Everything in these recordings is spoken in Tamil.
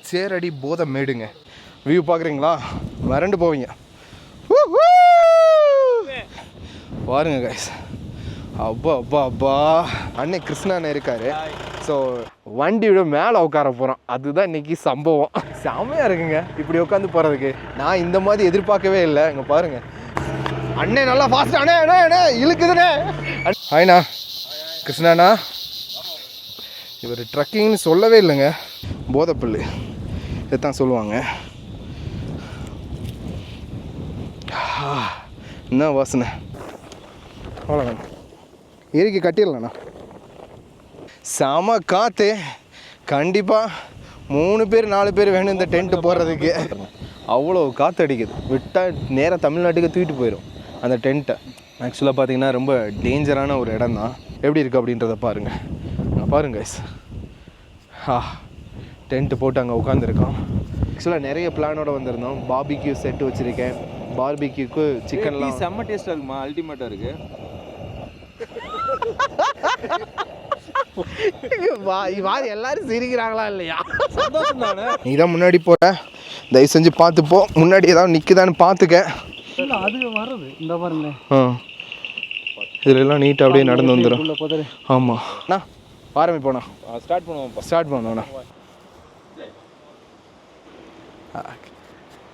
சேரடி போதை மேடுங்க. வியூ பார்க்குறீங்களா? வறண்டு போவீங்க. பாருங்க கைஸ், அப்பா அப்பா அப்பா. அண்ணே கிருஷ்ணா அண்ணன் இருக்காரு. ஸோ வண்டியோட மேலே உட்கார போகிறோம். அதுதான் இன்றைக்கி சம்பவம். செம்மையாக இருக்குங்க இப்படி உட்காந்து போகிறதுக்கு. நான் இந்த மாதிரி எதிர்பார்க்கவே இல்லை. இங்கே பாருங்கள், அண்ணே நல்லா ஃபாஸ்ட். அண்ணே அண்ணே அண்ணே இழுக்குதுண்ணே. ஹாய்ண்ணா கிருஷ்ணாண்ணா. இவர் ட்ரக்கிங்னு சொல்லவே இல்லைங்க, போதைப்புல்லு இதுதான் சொல்லுவாங்க. என்ன வாசனை. அவ்வளோதாங்க, ஏரிக்கு கட்டிடலண்ணா. செம காற்று. கண்டிப்பாக 3 பேர் 4 பேர் வேணும் இந்த டென்ட்டு போடுறதுக்கு. அவ்வளோ காற்று அடிக்குது. விட்டால் நேராக தமிழ்நாட்டுக்கு தூக்கிட்டு போயிடும் அந்த டென்ட்டை. ஆக்சுவலாக பார்த்தீங்கன்னா ரொம்ப டேஞ்சரான ஒரு இடம் தான். எப்படி இருக்குது அப்படின்றத பாருங்கள். பாருங்க கைஸ், டென்ட்டு போட்டு அங்கே உட்காந்துருக்கோம். ஆக்சுவலாக நிறைய பிளானோடு வந்திருந்தோம். பார்பிக்யூ செட்டு வச்சுருக்கேன். பார்பிக்யூக்கு சிக்கன்லாம் செம்ம டேஸ்ட்டாக இருக்குமா, அல்டிமேட்டாக இருக்குது. எல்லாரும் சிரிக்கிறாங்களா இல்லையா? நீ தான் முன்னாடி போகிற, தயவு செஞ்சு பார்த்துப்போ. முன்னாடி ஏதாவது நிற்குதான்னு பார்த்துக்க. அது வர்றது இந்த பாருங்க. இதுல எல்லாம் நீட்டாக அப்படியே நடந்து வந்துடும். ஆமாம் அண்ணா, ஆரம்பிப்போண்ணா. ஸ்டார்ட் பண்ணுவோண்ணா.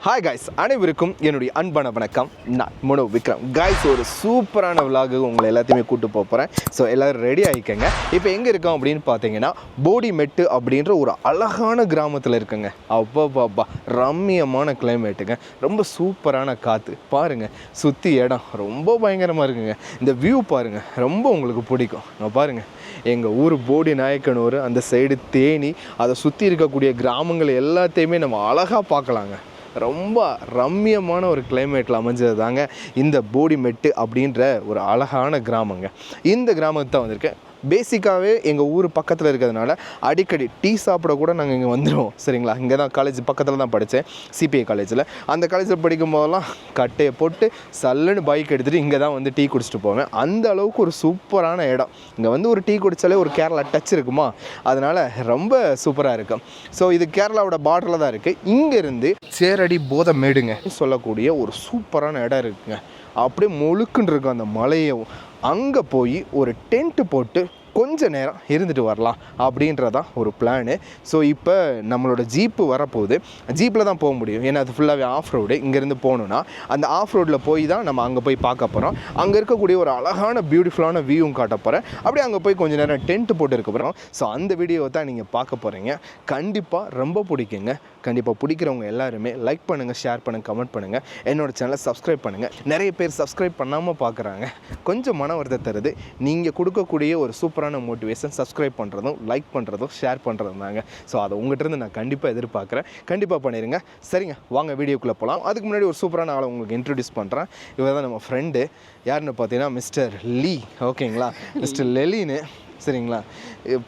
ஹாய் காய்ஸ், அனைவருக்கும் என்னுடைய அன்பான வணக்கம். நான் மனோ விக்ரம். காய்ஸ், ஒரு சூப்பரான விலாகு உங்களை எல்லாத்தையுமே கூப்பிட்டு போக போகிறேன். ஸோ எல்லோரும் ரெடி ஆகிக்கங்க. இப்போ எங்கே இருக்கோம் அப்படின்னு பார்த்தீங்கன்னா, போடிமெட்டு அப்படின்ற ஒரு அழகான கிராமத்தில் இருக்குங்க. அப்பா ரம்மியமான கிளைமேட்டுங்க. ரொம்ப சூப்பரான காற்று பாருங்கள். சுற்றி இடம் ரொம்ப பயங்கரமாக இருக்குங்க. இந்த வியூ பாருங்கள், ரொம்ப உங்களுக்கு பிடிக்கும். நான் பாருங்கள், எங்கள் ஊர் போடி நாயக்கனூர், அந்த சைடு தேனி, அதை சுற்றி இருக்கக்கூடிய கிராமங்கள் எல்லாத்தையுமே நம்ம அழகாக பார்க்கலாங்க. ரொம்ப ரம்மியமான ஒரு கிளைமேட்டில் அமைஞ்சது தாங்க இந்த போடிமெட்டு அப்படின்ற ஒரு அழகான கிராமங்க. இந்த கிராமத்தை தான் வந்திருக்கேன். பேசிக்காகவே எங்கள் ஊர் பக்கத்தில் இருக்கிறதுனால அடிக்கடி டீ சாப்பிட கூட நாங்கள் இங்கே வந்துடுவோம். சரிங்களா? இங்கே தான் காலேஜ் பக்கத்தில் தான் படித்தேன், சிபிஐ காலேஜில். அந்த காலேஜில் படிக்கும் போதெல்லாம் கட்டையை போட்டு சல்லுன்னு பைக் எடுத்துகிட்டு இங்கே தான் வந்து டீ குடிச்சிட்டு போவேன். அந்த அளவுக்கு ஒரு சூப்பரான இடம். இங்கே வந்து ஒரு டீ குடித்தாலே ஒரு கேரளா டச் இருக்குமா, அதனால் ரொம்ப சூப்பராக இருக்கும். ஸோ இது கேரளாவோட பார்டரில் தான் இருக்குது. இங்கேருந்து சேரடி போதை மேடுங்க சொல்லக்கூடிய ஒரு சூப்பரான இடம் இருக்குங்க. அப்படியே முழுக்குன்னு இருக்கும் அந்த மலையும். அங்கே போய் ஒரு டென்ட்டு போட்டு கொஞ்ச நேரம் இருந்துட்டு வரலாம் அப்படின்றதான் ஒரு பிளானு. ஸோ இப்போ நம்மளோட ஜீப்பு வரப்போகுது. ஜீப்பில் தான் போக முடியும், ஏன்னா அது ஃபுல்லாகவே ஆஃப் ரோடு. இங்கேருந்து போகணுன்னா அந்த ஆஃப் ரோடில் போய் தான் நம்ம அங்கே போய் பார்க்க போகிறோம். அங்கே இருக்கக்கூடிய ஒரு அழகான பியூட்டிஃபுல்லான வியூவும் காட்ட போகிறேன். அப்படியே அங்கே போய் கொஞ்சம் நேரம் டென்ட்டு போட்டு இருக்க போகிறோம். ஸோ அந்த வீடியோவை தான் நீங்கள் பார்க்க போகிறீங்க. கண்டிப்பாக ரொம்ப பிடிக்குங்க. கண்டிப்பாக பிடிக்கிறவங்க எல்லாருமே லைக் பண்ணுங்கள், ஷேர் பண்ணுங்கள், கமெண்ட் பண்ணுங்கள். என்னோடய சேனலை சப்ஸ்கிரைப் பண்ணுங்கள். நிறைய பேர் சப்ஸ்கிரைப் பண்ணாமல் பார்க்குறாங்க, கொஞ்சம் மன வருத்தம் தருது. நீங்கள் கொடுக்கக்கூடிய ஒரு சூப்பரான மோட்டிவேஷன் சப்ஸ்கிரைப் பண்ணுறதும், லைக் பண்ணுறதும், ஷேர் பண்ணுறதும் தாங்க. ஸோ அதை உங்கள்கிட்ட நான் கண்டிப்பாக எதிர்பார்க்குறேன். கண்டிப்பாக பண்ணிடுங்க. சரிங்க, வாங்க வீடியோக்குள்ளே போகலாம். அதுக்கு முன்னாடி ஒரு சூப்பரான ஆளை உங்களுக்கு இன்ட்ரடியூஸ் பண்ணுறேன். இவர் தான் நம்ம ஃப்ரெண்டு. யாருன்னு பார்த்தீங்கன்னா மிஸ்டர் லீ. ஓகேங்களா? மிஸ்டர் லெலின்னு. சரிங்களா?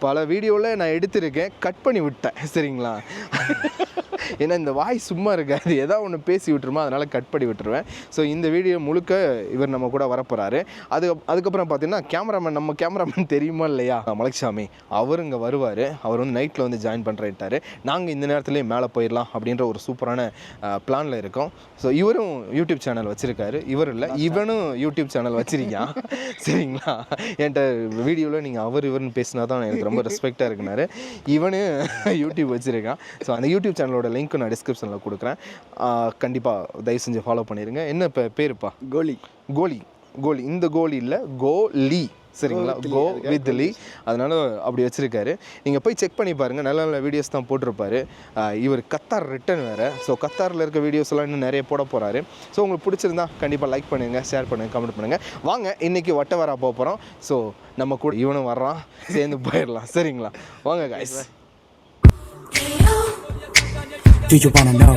பல வீடியோவில் நான் எடுத்திருக்கேன், கட் பண்ணி விட்டேன். சரிங்களா? ஏன்னா இந்த வாய் சும்மா இருக்காது, ஏதாவது ஒன்று பேசி விட்டுருமா, அதனால் கட் பண்ணி விட்டுருவேன். ஸோ இந்த வீடியோ முழுக்க இவர் நம்ம கூட வரப்போகிறாரு. அதுக்கப்புறம் பார்த்தீங்கன்னா நம்ம கேமராமேன் தெரியுமா இல்லையா, மலைச்சாமி, அவர் இங்கே வருவார். அவர் வந்து நைட்டில் வந்து ஜாயின் பண்ணுறேன்ட்டார். நாங்கள் இந்த நேரத்துலேயே மேலே போயிடலாம் அப்படின்ற ஒரு சூப்பரான பிளானில் இருக்கோம். ஸோ இவரும் யூடியூப் சேனல் வச்சுருக்காரு. இவர் இல்லை, இவனும் யூடியூப் சேனல் வச்சுருக்கான். சரிங்களா? என்கிட்ட வீடியோவில் நீங்கள் இவர்னு பேசினா தான் எனக்கு ரொம்ப ரெஸ்பெக்டாக இருக்குனாரு. இவனு யூடியூப் வச்சுருக்கான். ஸோ அந்த யூடியூப் சேனலோட லிங்க் நான் டிஸ்கிரிப்ஷனில் கொடுக்குறேன். கண்டிப்பாக தயவு செஞ்சு ஃபாலோ பண்ணிடுங்க. என்ன இப்போ பேருப்பா? கோலி. இந்த கோலி இல்லை, கோலி. சரிங்களா? கோ வித் லீ. அதனால் அப்படி வச்சுருக்காரு. நீங்கள் போய் செக் பண்ணி பாருங்கள். நல்ல நல்ல வீடியோஸ் தான் போட்டிருப்பாரு. இவர் கத்தார் ரிட்டன் வேறு. ஸோ கத்தாரில் இருக்க வீடியோஸ் எல்லாம் இன்னும் நிறைய போட போகிறாரு. ஸோ உங்களுக்கு பிடிச்சிருந்தா கண்டிப்பாக லைக் பண்ணுங்கள், ஷேர் பண்ணுங்கள், கமெண்ட் பண்ணுங்கள். வாங்க இன்றைக்கி வட்டவரா போக போகிறோம். ஸோ நம்ம கூட இவனும் வர்றான், சேர்ந்து போயிடலாம். சரிங்களா? வாங்க guys. Do you wanna know?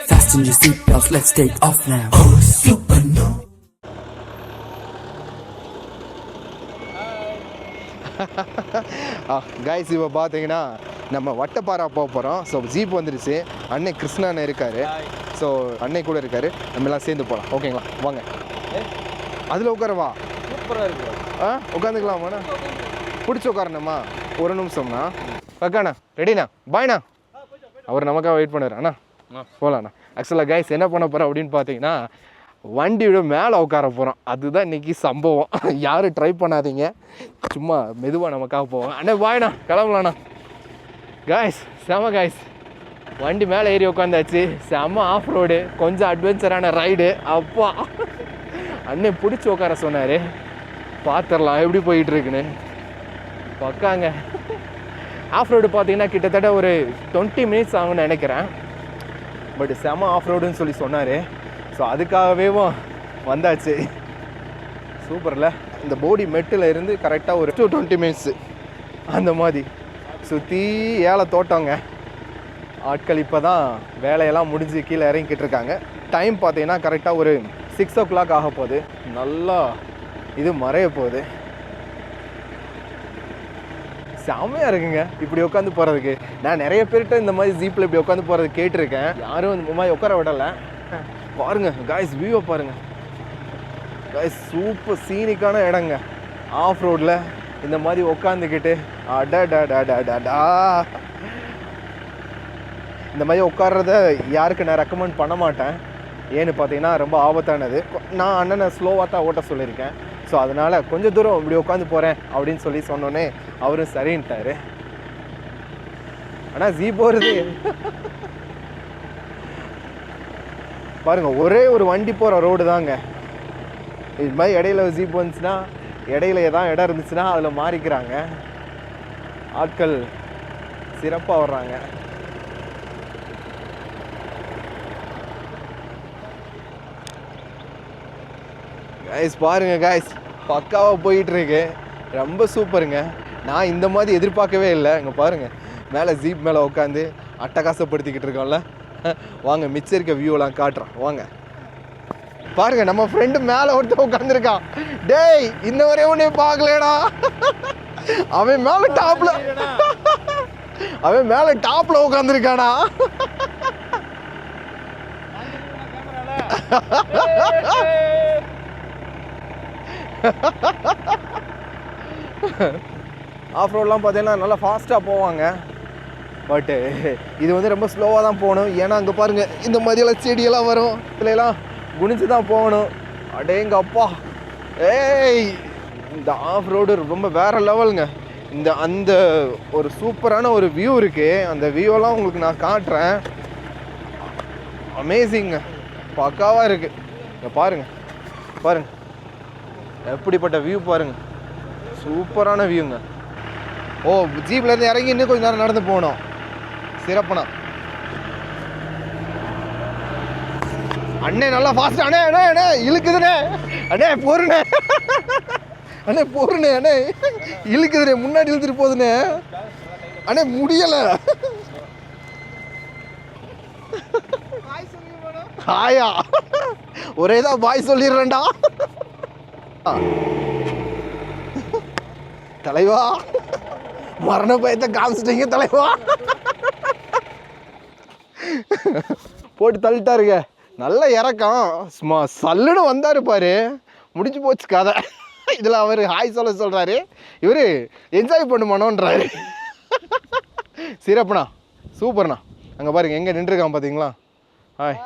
Fasten your seatbelts, let's take off now. Oh, super no. Guys, இப்போ பார்த்தீங்கன்னா நம்ம வட்டப்பாரா போக போகிறோம். ஸோ ஜீப் வந்துருச்சு. அன்னை கிருஷ்ணா அண்ணன் இருக்கார். ஸோ அன்னை கூட இருக்கார். நம்ம எல்லாம் சேர்ந்து போகலாம். ஓகேங்களா? வாங்க. அதில் உட்காரவா? சூப்பராக இருக்கு. உட்காந்துக்கலாமாண்ணா? பிடிச்சி உட்காரணுமா? ஒரு நிமிஷம்ண்ணா. பக்காண்ணா ரெடிண்ணா பாய்ண்ணா அவர் நமக்காக வெயிட் பண்ணுறாரு அண்ணா போகலாண்ணா. ஆக்சுவலாக கைஸ் என்ன பண்ண போகிறோம் அப்படின்னு பார்த்தீங்கன்னா வண்டியோட மேலே உட்கார போகிறோம். அதுதான் இன்றைக்கி சம்பவம். யாரும் ட்ரை பண்ணாதீங்க, சும்மா மெதுவாக நமக்காக போவோம். அண்ணே பாய்ண்ணா கிளம்பலாண்ணா. கைஸ் செம கைஸ், வண்டி மேலே ஏறி உட்காந்தாச்சு. செம ஆஃப் ரோடு, கொஞ்சம் அட்வென்ச்சரான ரைடு. அப்பா அண்ணே பிடிச்சி உட்கார சொன்னார். பார்த்துடலாம் எப்படி போயிட்டுருக்குன்னு. பக்காங்க. ஆஃப் ரோடு பார்த்தீங்கன்னா கிட்டத்தட்ட ஒரு 20 மினிட்ஸ் ஆகும்னு நினைக்கிறேன். பட் செம ஆஃப் ரோடுன்னு சொல்லி சொன்னார். ஸோ அதுக்காகவே வந்தாச்சு. சூப்பரில் இந்த போடி மெட்டில் இருந்து கரெக்டாக ஒரு 20 மினிட்ஸு அந்த மாதிரி சுற்றி ஏழை தோட்டங்க. ஆட்கள் இப்போ தான் வேலையெல்லாம் முடிஞ்சு கீழே இறங்கிக்கிட்டு இருக்காங்க. டைம் பார்த்தீங்கன்னா கரெக்டாக ஒரு 6 o'clock ஆக போகுது. நல்லா இது மறைய போகுது. செம்மையாக இருக்குங்க இப்படி உட்காந்து போகிறதுக்கு. நான் நிறைய பேர்கிட்ட இந்த மாதிரி ஜீப்பில் இப்படி உட்காந்து போகிறது கேட்டிருக்கேன். யாரும் இந்த மாதிரி உட்கார விடலை. பாருங்க காய்ஸ், வியூவை பாருங்க காய்ஸ். சூப்பர் சீனிக்கான இடங்க. ஆஃப் ரோடில் இந்த மாதிரி உட்காந்துக்கிட்டு அடடா இந்த மாதிரி உட்கார்றத யாருக்கு நான் ரெக்கமெண்ட் பண்ண மாட்டேன். ஏன்னு பார்த்தீங்கன்னா ரொம்ப ஆபத்தானது. நான் அண்ணனை ஸ்லோவாக தான் ஓட்ட சொல்லியிருக்கேன். ஸோ அதனால் கொஞ்சம் தூரம் இப்படி உட்காந்து போகிறேன் அப்படின்னு சொல்லி சொன்னோன்னே அவரும் சரின்ட்டார். ஆனால் ஜீப் போகிறது பாருங்கள், ஒரே ஒரு வண்டி போகிற ரோடு தாங்க. இது மாதிரி இடையில ஜீப் வந்துச்சுன்னா, இடையில ஏதாவது இடம் இருந்துச்சுன்னா அதில் மாறிக்கிறாங்க. ஆட்கள் சிறப்பாக வர்றாங்க. கைஸ் பாருங்க கைஸ், பக்காவாக போயிட்டுருக்கு. ரொம்ப சூப்பருங்க. நான் இந்த மாதிரி எதிர்பார்க்கவே இல்லை. இங்கே பாருங்கள், மேலே ஜீப் மேலே உட்காந்து அட்டகாசப்படுத்திக்கிட்டு இருக்கோம்ல. வாங்க மிச்சம் இருக்க வியூலாம் காட்டுறோம் வாங்க. பாருங்க நம்ம ஃப்ரெண்டு மேலே ஒருத்த உட்காந்துருக்கான். டேய் இன்ன வரையும் உன்னை பார்க்கலடா. அவன் மேலே டாப்ல உட்காந்துருக்கானா. ஆஃப் ரோட்லாம் பார்த்தீங்கன்னா நல்லா ஃபாஸ்ட்டாக போவாங்க. பட்டு இது வந்து ரொம்ப ஸ்லோவாக தான் போகணும். ஏன்னா அங்கே பாருங்கள் இந்த மாதிரியெல்லாம் செடியெல்லாம் வரும். இதுலாம் குனிஞ்சு தான் போகணும். அடேங்க அப்பா, ஏய் இந்த ஆஃப் ரோடு ரொம்ப வேறு லெவலுங்க. அந்த ஒரு சூப்பரான ஒரு வியூ இருக்குது. அந்த வியூவெல்லாம் உங்களுக்கு நான் காட்டுறேன். அமேசிங்க, பக்காவாக இருக்குது. இங்கே பாருங்கள் எப்படிப்பட்ட வியூ பாருங்கள். சூப்பரான வியூங்க. ஓ ஜீப்லேருந்து இறங்கி இன்னும் கொஞ்சம் நேரம் நடந்து போகணும். சிறப்புண்ணா. அண்ணே நல்லா ஃபாஸ்ட். அண்ணே இழுக்குதுண்ணே. அண்ணே போருண்ணே. அண்ணே இழுக்குதுண்ணே. முன்னாடி இழுத்துட்டு போகுதுண்ணே. அண்ணே முடியலை. ஹாயா ஒரே தான் பாய் சொல்லிடுறேன்டா. தலைவா மரண பயத்தை காமிச்சிட்டீங்க தலைவா. போட்டு தள்ளிட்டாருங்க. நல்ல இறக்கம். சும்மா சல்லுன்னு வந்தார் பாரு, முடிஞ்சு போச்சு கதை. இதில் அவர் ஹாய் சொல்கிறாரு, இவர் என்ஜாய் பண்ணுமானோன்றாரு. சிறப்புண்ணா, சூப்பர்ண்ணா. அங்கே பாருங்க எங்கே நின்றுருக்கான் பார்த்தீங்களா. ஹாய்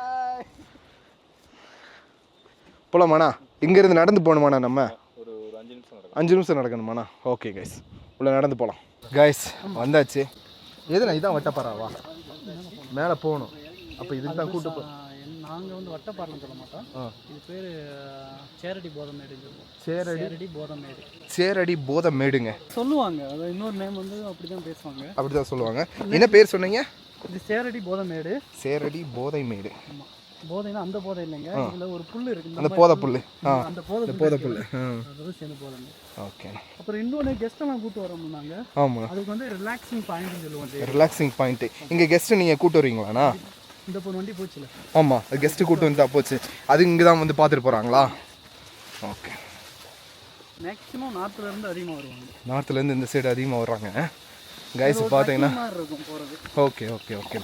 போலாமாண்ணா? இங்கேருந்து நடந்து போகணுமாண்ணா? நம்ம ஒரு 5 நிமிஷம் நடக்கணுமாண்ணா? ஓகே கைஸ், உள்ளே நடந்து போகலாம். கைஸ் வந்தாச்சு. எதுண்ணா இதான் வட்டப்பாறாவா? மேலே போகணும். அப்போ இதுக்கு தான் கூட்டு போ. நாங்கள் வந்து வட்டப்பாறைன்னு சொல்ல மாட்டோம். இது பேர் சேரடி போதமேடு. சேரடி போதமேடுங்க சொல்லுவாங்க. அது இன்னொரு நேம் வந்து அப்படி தான் பேசுவாங்க. அப்படி தான் சொல்லுவாங்க. என்ன பேர் சொன்னீங்க? இது சேரடி போதமேடு. சேரடி போதைமேடு. ஆமாம், போதைனா அந்த போதை இல்லைங்க. இதில் ஒரு புல் இருக்குது, அந்த போதை புல். அந்த போதை புல் அதாவது சேர்ந்து போதைங்க. ஓகே. அப்புறம் இன்னொன்று கெஸ்ட்டெல்லாம் கூட்டு வரோம் நாங்கள். ஆமாம், அதுக்கு வந்து ரிலாக்ஸிங் பாயிண்ட்னு சொல்லுவோம். Relaxing point. இங்கே கெஸ்ட்டு நீங்கள் கூட்டு வருவீங்களாண்ணா? இந்த பொண்ணு வண்டி போச்சுல. ஆமாம், கெஸ்ட்டு கூட்டு வந்து தான் போச்சு. அது இங்கே தான் வந்து பார்த்துட்டு போகிறாங்களா? ஓகே. மேக்ஸிமம் நார்த்துலேருந்து அதிகமாக வருவாங்க. நார்த்துலேருந்து இந்த சைடு அதிகமாக வர்றாங்க கைஸ். பார்த்தீங்கன்னா இருக்கும் போகிறது. Okay okay okay.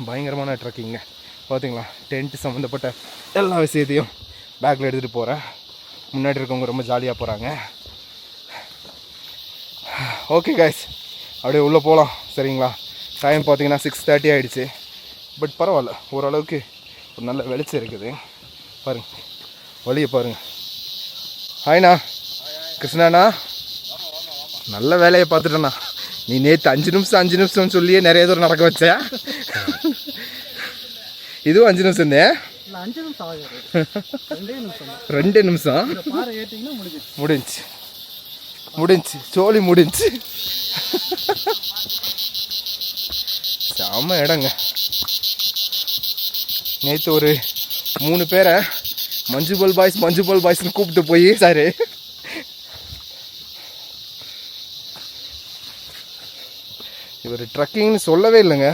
பயங்கரமான ட்ரக்கிங்க. பார்த்தீங்களா, டென்ட் சம்மந்தப்பட்ட எல்லா விஷயத்தையும் பேக்கில் எடுத்துகிட்டு போகிறேன். முன்னாடி இருக்கவங்க ரொம்ப ஜாலியாக போகிறாங்க. ஓகே கைஸ், அப்படியே உள்ளே போகலாம் சரிங்களா. டைம் பார்த்தீங்கன்னா 6:30 ஆகிடுச்சு. பட் பரவாயில்ல, ஓரளவுக்கு ஒரு நல்ல வெளிச்சம் இருக்குது. பாருங்கள் வழியை பாருங்கள். ஹாய்ண்ணா கிருஷ்ணாண்ணா, நல்ல வேலையை பார்த்துட்டேண்ணா. நீ நேற்று 5 நிமிஷம்னு சொல்லியே நிறைய தூரம் நடக்க வச்ச. இதுவும் 5 நிமிஷம் இருந்தேன். 5 நிமிஷம் ஆகுது. 2 நிமிஷம் பாறை ஏற்றிங்கன்னா முடிஞ்சு சோழி முடிஞ்சு. செம்ம இடங்க. நேற்று ஒரு 3 பேரை மஞ்சுபல் பாய்ஸ்னு கூப்பிட்டு போய் சாரு இவர் ட்ரக்கிங்னு சொல்லவே இல்லைங்க.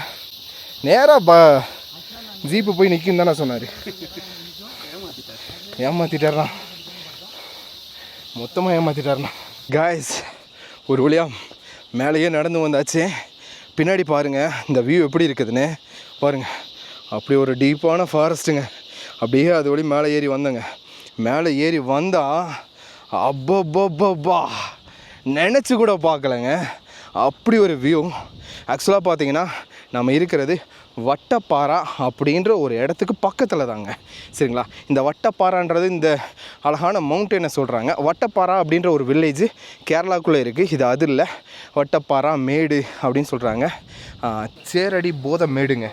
நேராக ஜீப்பு போய் நிற்கும் தானே சொன்னார். ஏமாற்றிட்டார்ண்ணா, மொத்தமாக ஏமாற்றிட்டார்ண்ணா. காய்ஸ் ஒரு வழியாக மேலேயே நடந்து வந்தாச்சு. பின்னாடி பாருங்கள் இந்த வியூ எப்படி இருக்குதுன்னு பாருங்கள். அப்படி ஒரு டீப்பான ஃபாரஸ்ட்டுங்க. அப்படியே அது வழி மேலே ஏறி வந்தேங்க. மேலே ஏறி வந்தால் அப்பப்பப்பா நினச்சி கூட பார்க்கலங்க, அப்படி ஒரு வியூ. ஆக்சுவலாக பார்த்தீங்கன்னா நம்ம இருக்கிறது வட்டப்பாரா அப்படின்ற ஒரு இடத்துக்கு பக்கத்தில் தாங்க சரிங்களா. இந்த வட்டப்பாறான்றது இந்த அழகான மவுண்டனை சொல்கிறாங்க. வட்டப்பாரா அப்படின்ற ஒரு வில்லேஜ் கேரளாவுக்குள்ளே இருக்குது. இது அது இல்லை, வட்டப்பாரா மேடு அப்படின்னு சொல்கிறாங்க. சேரடி போத மேடுங்க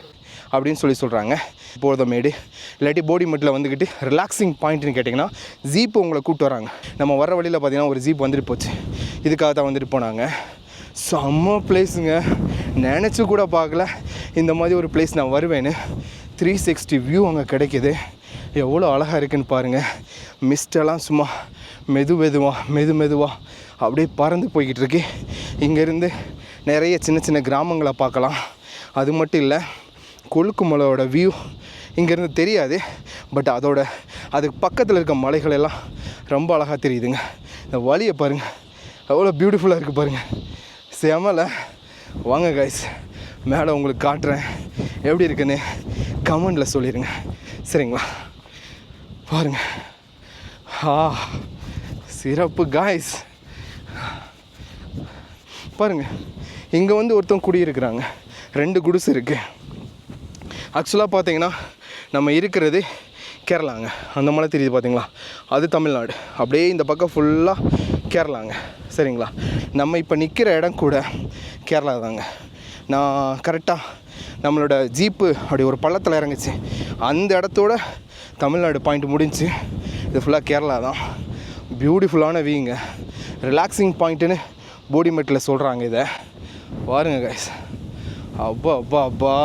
அப்படின்னு சொல்கிறாங்க. போதமேடு இல்லாட்டி போடிமெட்டில் வந்துக்கிட்டு ரிலாக்ஸிங் பாயிண்ட்னு கேட்டிங்கன்னா ஜீப்பு உங்களை கூப்பிட்டு வராங்க. நம்ம வர வழியில் பார்த்தீங்கன்னா ஒரு ஜீப் வந்துட்டு போச்சு. இதுக்காக தான் வந்துட்டு போனாங்க. செம்ம பிளேஸுங்க. நினச்சி கூட பார்க்கல இந்த மாதிரி ஒரு பிளேஸ் நான் வருவேன்னு. 360 வியூ அங்கே கிடைக்கிது. எவ்வளோ அழகாக இருக்குதுன்னு பாருங்கள். மிஸ்டெல்லாம் சும்மா மெதுவாக அப்படியே பறந்து போய்கிட்டு இருக்கு. இங்கேருந்து நிறைய சின்ன கிராமங்களை பார்க்கலாம். அது மட்டும் இல்லை, கொழுக்கு மலையோட வியூ இங்கேருந்து தெரியாது. பட் அதுக்கு பக்கத்தில் இருக்க மலைகள் எல்லாம் ரொம்ப அழகாக தெரியுதுங்க. இந்த வழியை பாருங்கள், எவ்வளோ பியூட்டிஃபுல்லாக இருக்குது பாருங்கள். செமலை வாங்க கைஸ், மேலே உங்களுக்கு காட்டுறேன் எப்படி இருக்குன்னு கமெண்டில் சொல்லிடுங்க சரிங்களா. பாருங்கள், சிறப்பு காய்ஸ். பாருங்கள், இங்கே வந்து ஒருத்தவங்க குடியிருக்கிறாங்க. 2 குடிசை இருக்குது. ஆக்சுவலாக பார்த்தீங்கன்னா நம்ம இருக்கிறது கேரளாங்க. அந்த மலை தெரியுது பார்த்தீங்களா, அது தமிழ்நாடு. அப்படியே இந்த பக்கம் ஃபுல்லாக கேரளாங்க சரிங்களா. நம்ம இப்போ நிற்கிற இடம் கூட கேரளா தாங்க. நான் கரெக்டாக நம்மளோட ஜீப்பு அப்படி ஒரு பள்ளத்தில் இறங்குச்சு. அந்த இடத்தோட தமிழ்நாடு பாயிண்ட் முடிஞ்சு. இது ஃபுல்லாக கேரளா தான். பியூட்டிஃபுல்லான வியூங்க. ரிலாக்ஸிங் பாயிண்ட்டுன்னு போடிமெட்டில் சொல்கிறாங்க. இதை பாருங்க கைஸ். அப்பா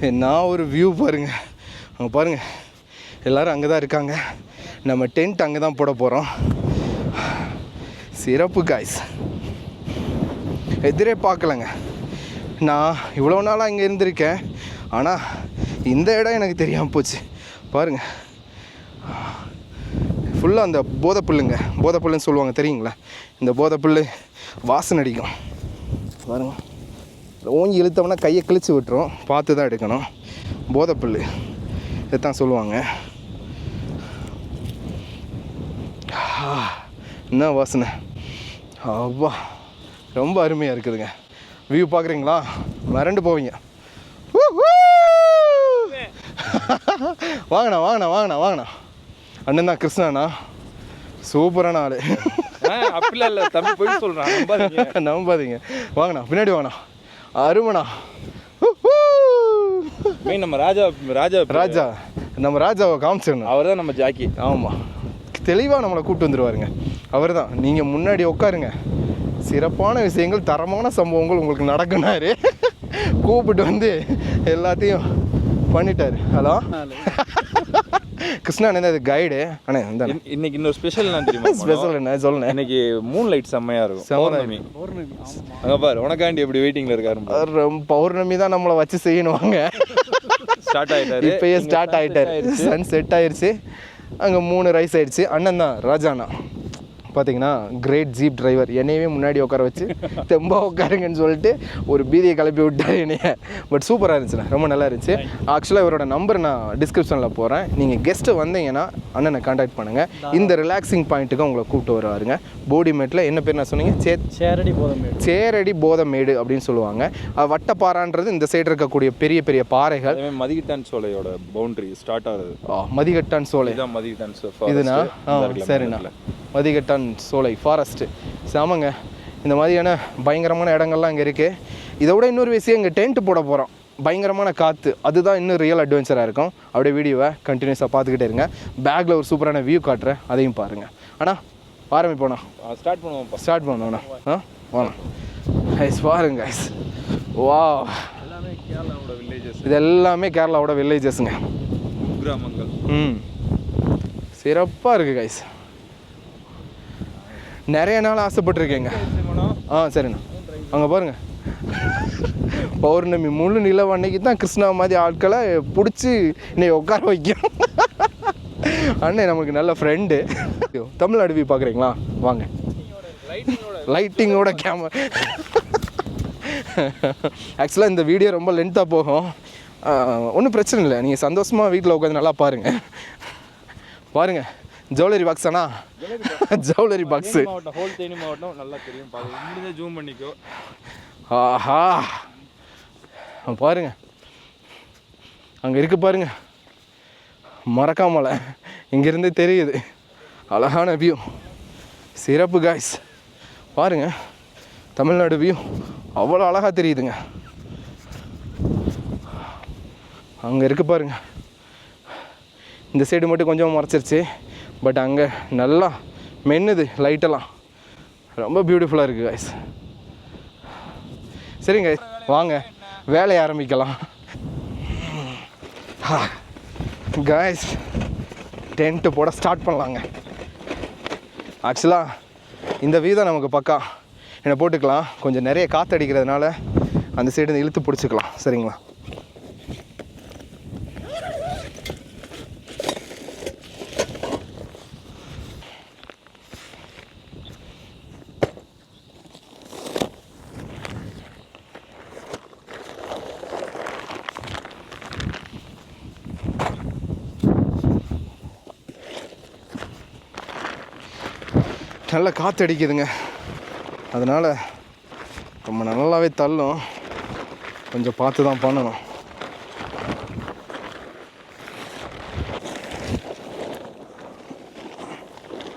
என்ன ஒரு வியூ பாருங்கள். அங்கே பாருங்கள், எல்லோரும் அங்கே தான் இருக்காங்க. நம்ம டென்ட் அங்கே தான் போட போகிறோம். சிறப்பு காய்ஸ். எதிரே பார்க்கலங்க. நான் இவ்வளோ நாளாக இங்கே இருந்திருக்கேன், ஆனால் இந்த இடம் எனக்கு தெரியாமல் போச்சு. பாருங்கள், ஃபுல்லாக அந்த போதைப்புல்லுன்னு சொல்லுவாங்க தெரியுங்களா. இந்த போதைப்புல் வாசனை அடிக்கும் பாருங்கள். ஓங்கி இழுத்தோம்னா கையை கிழிச்சு விட்டுரும், பார்த்து தான் எடுக்கணும். போதைப்புல் இதைத்தான் சொல்லுவாங்க. என்ன வாசனை, அப்பா ரொம்ப அருமையாக இருக்குதுங்க. வியூ பார்க்குறீங்களா, மறண்டு போவீங்க. வாங்கண்ணா அண்ணன் தான் கிருஷ்ணாண்ணா, சூப்பரான ஆள். அப்படிலாம் இல்லை தம்பி, போய் சொல்கிறேன், நம்பாதீங்க. வாங்கண்ணா, பின்னாடி வாங்கண்ணா, அருமண்ணா. நம்ம ராஜா நம்ம ராஜாவை காமிச்சிடணும். அவர் தான் நம்ம ஜாக்கி. ஆமாம், தெளிவாக நம்மளை கூப்பிட்டு வந்துடுவாருங்க. அவர் தான். நீங்கள் முன்னாடி உட்காருங்க, சிறப்பான விஷயங்கள் தரமான சம்பவங்கள் உங்களுக்கு நடக்குனாரு. கூப்பிட்டு வந்து எல்லாத்தையும் பண்ணிட்டாரு. ஹலோ கிருஷ்ணா, என்ன இது கைடு அண்ணே? இன்னைக்கு இன்னொரு ஸ்பெஷல் என்ன தெரியுமா? ஸ்பெஷல் என்ன சொல்லுங்க. இன்னைக்கு மூன் லைட் செம்மையா இருக்கும். பௌர்ணமி. அங்கே பாரு, உனக்காண்டி எப்படி வெயிட்டிங்ல இருக்காரு. பௌர்ணமி தான் நம்மளை வச்சு செய்யணுவாங்க. ஸ்டார்ட் ஆகிட்டாரு, இப்பயே ஸ்டார்ட் ஆகிட்டாரு. சன் செட் ஆயிடுச்சு. அங்கே 3 ரைஸ் ஆயிடுச்சு. அண்ணன் தான் ராஜாண்ணா பார்த்தீங்கன்னா கிரேட் ஜீப் டிரைவர் என்னையவே முன்னாடி உட்கார வச்சு தெம்பா உட்காருங்கன்னு சொல்லிட்டு ஒரு பீதியை கிளப்பி விட்டார் என்னைய. பட் சூப்பராக இருந்துச்சுண்ணா, ரொம்ப நல்லா இருந்துச்சு. ஆக்சுவலாக இவரோட நம்பர் நான் டிஸ்கிரிப்ஷனில் போகிறேன். நீங்கள் கெஸ்ட்டு வந்தீங்கன்னா அண்ணனை கான்டாக்ட் பண்ணுங்கள். இந்த ரிலாக்ஸிங் பாயிண்ட்டுக்கு உங்களை கூப்பிட்டு வருவாருங்க. போடிமேட்டில் என்ன பேர் நான் சொன்னீங்க? சேரடி போதமேடு. சேரடி போதமேடு அப்படின்னு சொல்லுவாங்க. வட்டப்பாறான்றது இந்த சைடு இருக்கக்கூடிய பெரிய பெரிய பாறைகள். மதிகட்டான் சோலையோட பவுண்டரி ஸ்டார்ட் ஆகுது. மதிகட்டான் சோலை மதிகட்டான் இதுனா சரிண்ணா, மதிகட்டான் சோலை ஃபாரஸ்ட்டு. ஆமாங்க, இந்த மாதிரியான பயங்கரமான இடங்கள்லாம் இங்கே இருக்குது. இதை விட இன்னொரு விஷயம், இங்கே டென்ட் போட போகிறோம். பயங்கரமான காற்று, அதுதான் இன்னும் ரியல் அட்வென்ச்சராக இருக்கும். அப்படியே வீடியோவை கண்டினியூஸாக பார்த்துக்கிட்டே இருங்க. பேக்கில் ஒரு சூப்பரான வியூ காட்டுறேன், அதையும் பாருங்கள். ஆனால் ஆரம்பிப்போண்ணா, ஸ்டார்ட் பண்ணுவோண்ணா. வாண்ணா ஐஸ் பாருங்க ஐஸ். வா, இது எல்லாமே கேரளாவோட வில்லேஜஸ்ங்க, கிராமங்கள். சிறப்பாக இருக்குது கைஸ். நிறைய நாள் ஆசைப்பட்டிருக்கேங்க. சரிண்ணா, அங்கே பாருங்கள் பௌர்ணமி முழு நிலவு அன்னைக்கு தான் கிருஷ்ணா மாதிரி ஆட்களை பிடிச்சி இன்னைக்கு உட்கார வைக்கும். அண்ணன் நமக்கு நல்ல ஃப்ரெண்டு. தமிழ்நாடு வியூ பார்க்குறீங்களா? வாங்க, லைட்டிங்கோட கேமரா. ஆக்சுவலாக இந்த வீடியோ ரொம்ப லென்த்தாக போகும், ஒன்றும் பிரச்சனை இல்லை. நீங்கள் சந்தோஷமாக வீட்டில் உட்காந்து நல்லா பாருங்கள். பாருங்கள், ஜுவல்லரி பாக்ஸ் அண்ணா, ஜுவல்லரி பாக்ஸு. ஹோல் தேனி மாவட்டம் நல்லா தெரியும், பாருங்க, ஜூம் பண்ணிக்கோ. ஆஹா பாருங்க, அங்கே இருக்கு பாருங்க மரக்காமலை, இங்கேருந்து தெரியுது. அழகான வியூ, சிறப்பு காய்ஸ். பாருங்க, தமிழ்நாடு வியூ அவ்வளோ அழகாக தெரியுதுங்க. அங்கே இருக்கு பாருங்க, இந்த சைடு மட்டும் கொஞ்சம் மறைச்சிருச்சு, பட் அங்கே நல்லா மென்னுது லைட்டெல்லாம். ரொம்ப பியூட்டிஃபுல்லாக இருக்குது காய்ஸ். சரிங்க, வாங்க வேலையை ஆரம்பிக்கலாம். காய்ஸ், டென்ட்டு போட ஸ்டார்ட் பண்ணலாங்க. ஆக்சுவலாக இந்த வியூ தான் நமக்கு பக்கா. என்னை போட்டுக்கலாம், கொஞ்சம் நிறைய காற்று அடிக்கிறதுனால அந்த சைடு இழுத்து பிடிச்சிக்கலாம். சரிங்களா? நல்லா காற்று அடிக்குதுங்க, அதனால் ரொம்ப நல்லாவே தள்ளும். கொஞ்சம் பார்த்து தான் பண்ணணும்.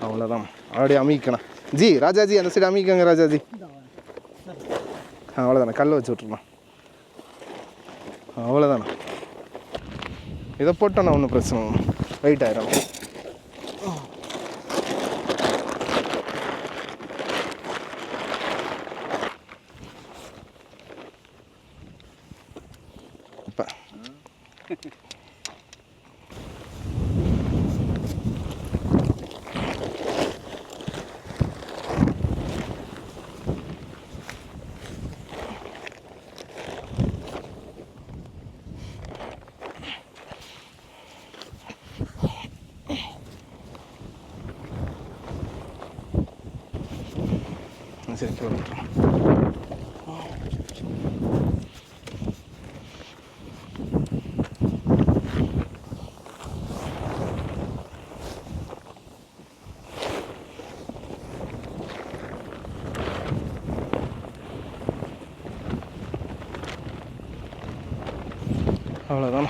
அவ்வளோதான், அப்படியே அமைக்கணும். ஜி ராஜாஜி, அந்த சைடு அமைக்கங்க ராஜாஜி. அவ்வளோதானே, கல் வச்சு விட்ருலாம். அவ்வளோதானே, இதை போட்டோன்னா ஒன்றும் பிரச்சனை இல்லை, வெயிட் ஆயிரும். சரி, அவ்வளோதானே,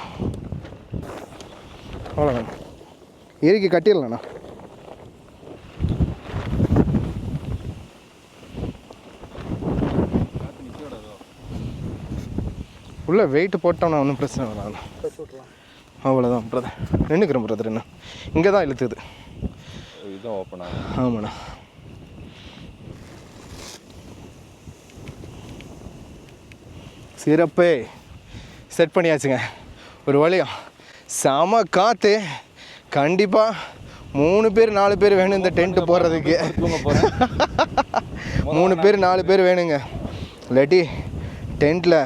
அவ்வளோதானே. ஏரிக்கு கட்டிடலண்ணா. உள்ள வெயிட் போட்டோம்னா ஒன்றும் பிரச்சனை வராது. அவ்வளோதான் பிரதர், நின்றுக்கிறேன் பிரதர். என்ன இங்கே தான் இழுத்துது, இதுதான் ஓப்பன் ஆகும். ஆமாண்ணா. சிறப்பே செட் பண்ணியாச்சுங்க. ஒரு வழியாக செம காற்று. கண்டிப்பாக 3 பேர் 4 பேர் வேணும் இந்த டென்ட்டு போடுறதுக்கு. 3 பேர் 4 பேர் வேணுங்க, இல்லாட்டி டென்ட்டில்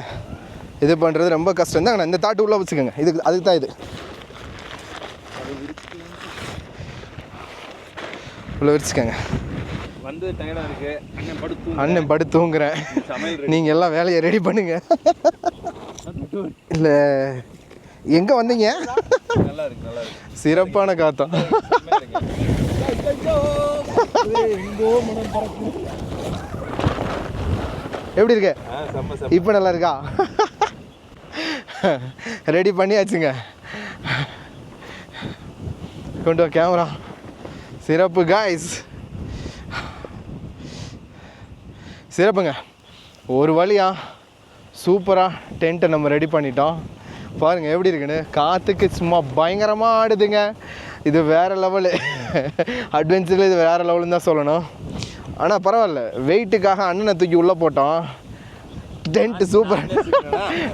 இது பண்ணுறது ரொம்ப கஷ்டம் தான். இந்த தாட்டு உள்ளே வச்சுக்கோங்க, அதுக்கு தான் இது உள்ள விரிச்சுக்கோங்க. வந்து டயர்டா இருக்கு. அண்ணன் படுத்து தூங்குறேன். சமையல் நீங்கள் எல்லாம் வேலையை ரெடி பண்ணுங்க. இல்லை எங்கே வந்தீங்க? நல்லா இருக்கு, நல்லா இருக்கு. சிறப்பான காத்தம். எப்படி இருக்கு இப்போ? நல்லா இருக்கா? ரெடி பண்ணியாச்சுங்க. கொண்டு வா கேமரா. சிறப்பு காய்ஸ், சிறப்புங்க. ஒரு வழியா சூப்பராக டென்ட்டை நம்ம ரெடி பண்ணிட்டோம். பாருங்கள் எப்படி இருக்குன்னு. காற்றுக்கு சும்மா பயங்கரமாக ஆடுதுங்க. இது வேறு லெவலு. அட்வென்ச்சரில் இது வேறு லெவலுன்னு தான் சொல்லணும். ஆனால் பரவாயில்ல, வெயிட்டுக்காக அண்ணனை தூக்கி உள்ளே போட்டோம். Tent super.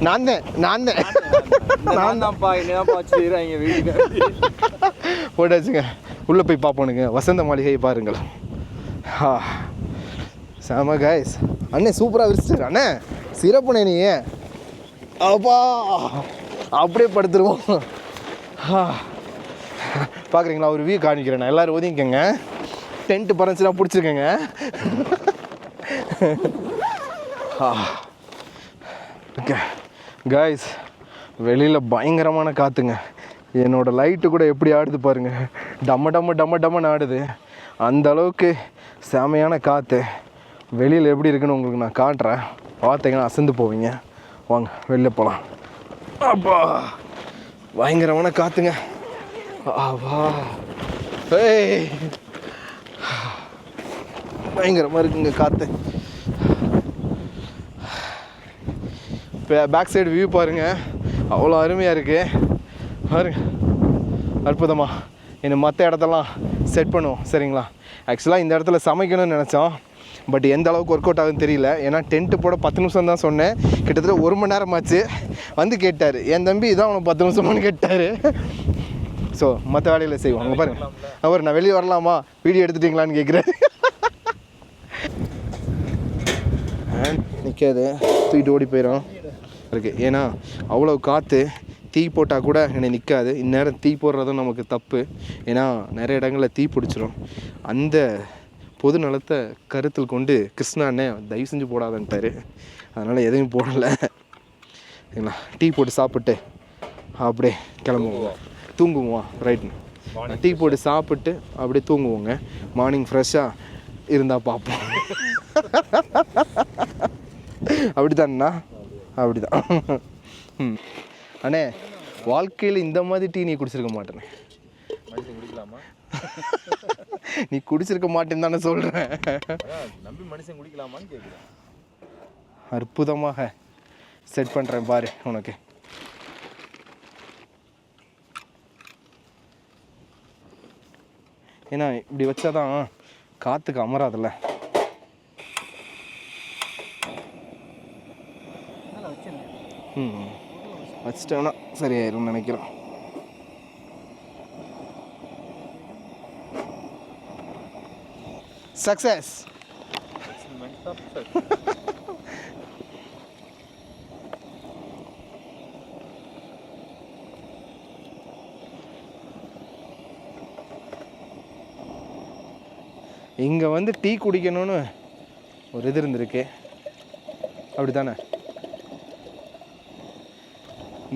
நான் தான்ப்பா என்னப்பா வச்சுருக்காங்க வீட்டுக்கு. போட்டாச்சுங்க. உள்ளே போய் பார்ப்போனுங்க. வசந்த மாளிகை பாருங்கள். சாம காய்ஸ். அண்ணே சூப்பராக விரிச்சிட்டாரு. அண்ணே சிறப்புண்ணே. நீ அப்பா அப்படியே படுத்துருவோம். பார்க்குறீங்களா? ஒரு வியூ காணிக்கிறேன் நான். எல்லோரும் ஒதுங்கிக்கங்க. டென்ட்டு பறந்துச்சுன்னா பிடிச்சிருக்கேங்க. ஓகே காய்ஸ், வெளியில் பயங்கரமான காற்றுங்க. என்னோடய லைட்டு கூட எப்படி ஆடுது பாருங்கள். டம்மன்னு ஆடுது. அந்த அளவுக்கு செமையான காற்று. வெளியில் எப்படி இருக்குன்னு உங்களுக்கு நான் காட்டுறேன். பார்த்தீங்கன்னா அசந்து போவீங்க. வாங்க வெளில போகலாம். அப்பா பயங்கரமான காற்றுங்க. ஆவா ஏய் பயங்கரமாக இருக்குங்க காற்று. இப்போ பேக் சைடு வியூ பாருங்கள். அவ்வளோ அருமையாக இருக்குது பாருங்க. அற்புதமாக என்ன மற்ற இடத்தெல்லாம் செட் பண்ணுவோம் சரிங்களா. ஆக்சுவலாக இந்த இடத்துல சமைக்கணும்னு நினச்சோம். பட் எந்த அளவுக்கு ஒர்க் அவுட் ஆகுதுன்னு தெரியல. ஏன்னா டென்ட்டு போட 10 நிமிஷம் தான் சொன்னேன். கிட்டத்தட்ட 1 மணி நேரம் ஆச்சு. வந்து கேட்டார், என் தம்பி இதான் உனக்கு 10 நிமிஷமானு கேட்டார். ஸோ மற்ற வேலையில் செய்வோம். அங்கே பாருங்கள். அவர் நான் வெளியே வரலாமா, வீடியோ எடுத்துட்டிங்களான்னு கேட்குறேன். நிற்காது, தூக்கிட்டு ஓடி போயிடும் இருக்குது. ஏன்னா அவ்வளோ காற்று. தீ போட்டால் கூட என்னை நிற்காது. இந்நேரம் தீ போடுறதும் நமக்கு தப்பு. ஏன்னா நிறைய இடங்களில் தீ பிடிச்சிரும். அந்த பொது நலத்தை கருத்தில் கொண்டு கிருஷ்ணா அண்ணே தயவு செஞ்சு போடாதன்ட்டார். அதனால் எதையும் போடலை சரிங்களா. டீ போட்டு சாப்பிட்டு அப்படியே கிளம்புவோம், தூங்குவோம். ரைட்ண்ணா. டீ போட்டு சாப்பிட்டு அப்படியே தூங்குவோங்க. மார்னிங் ஃப்ரெஷ்ஷாக இருந்தால் பார்ப்போம். அப்படி தான்ண்ணா? அப்படி தான். அண்ணே வாழ்க்கையில் இந்த மாதிரி டீ நீ குடிச்சிருக்க மாட்டேனே. குடிக்கலாமா? நீ குடிச்சிருக்க மாட்டேன்னு தானே சொல்கிறேன். நம்பி மனுஷன் குடிக்கலாமான்னு கேட்குறேன். அற்புதமாக செட் பண்ணுறேன் பாரு உனக்கு. ஏன்னா இப்படி வச்சாதான் காற்றுக்கு அமராதில்ல. வச்சிட்டோன்னா சரியாயிரும் நினைக்கிறேன். சக்ஸஸ். இங்கே வந்து டீ குடிக்கணும்னு ஒரு இது இருந்திருக்கு. அப்படி தானே?